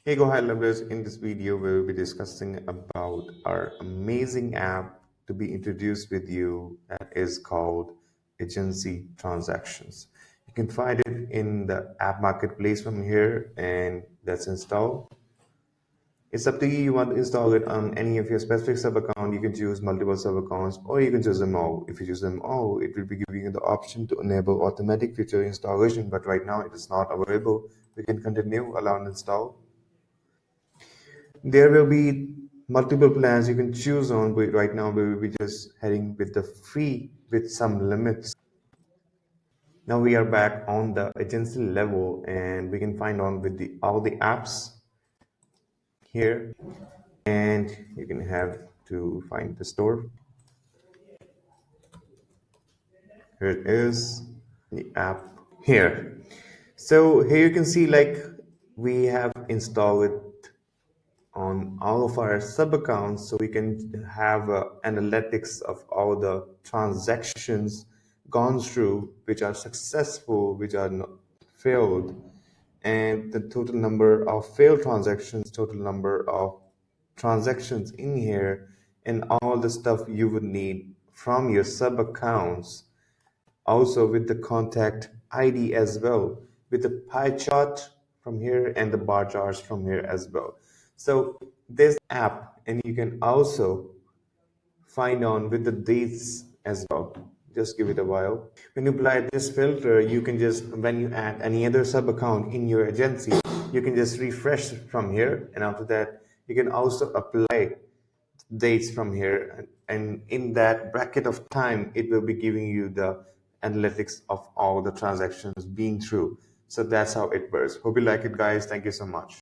Hey, go ahead, lovers. In this video, we will be discussing about our amazing app to be introduced with you that is called Agency Transactions. You can find it in the app marketplace from here, and that's installed. It's up to you. You want to install it on any of your specific sub account. You can choose multiple sub accounts, or you can choose them all. If you choose them all, it will be giving you the option to enable automatic feature installation. But right now, it is not available. We can continue, allow and install. There will be multiple plans you can choose on, but right now we will be just heading with the free with some limits. Now we are back on the agency level and we can find on with the all the apps here, and you can have to find the store. Here it is, the app here. So here you can see like we have installed it on all of our sub accounts, so we can have analytics of all the transactions gone through, which are successful, which are not failed, and the total number of failed transactions, total number of transactions in here, and all the stuff you would need from your sub accounts, also with the contact ID as well, with the pie chart from here and the bar charts from here as well. So this app, and you can also find on with the dates as well. Just give it a while. When you apply this filter, you can just, when you add any other sub account in your agency, you can just refresh from here, and after that you can also apply dates from here, and in that bracket of time it will be giving you the analytics of all the transactions being through. So that's how it works. Hope you like it, guys. Thank you so much.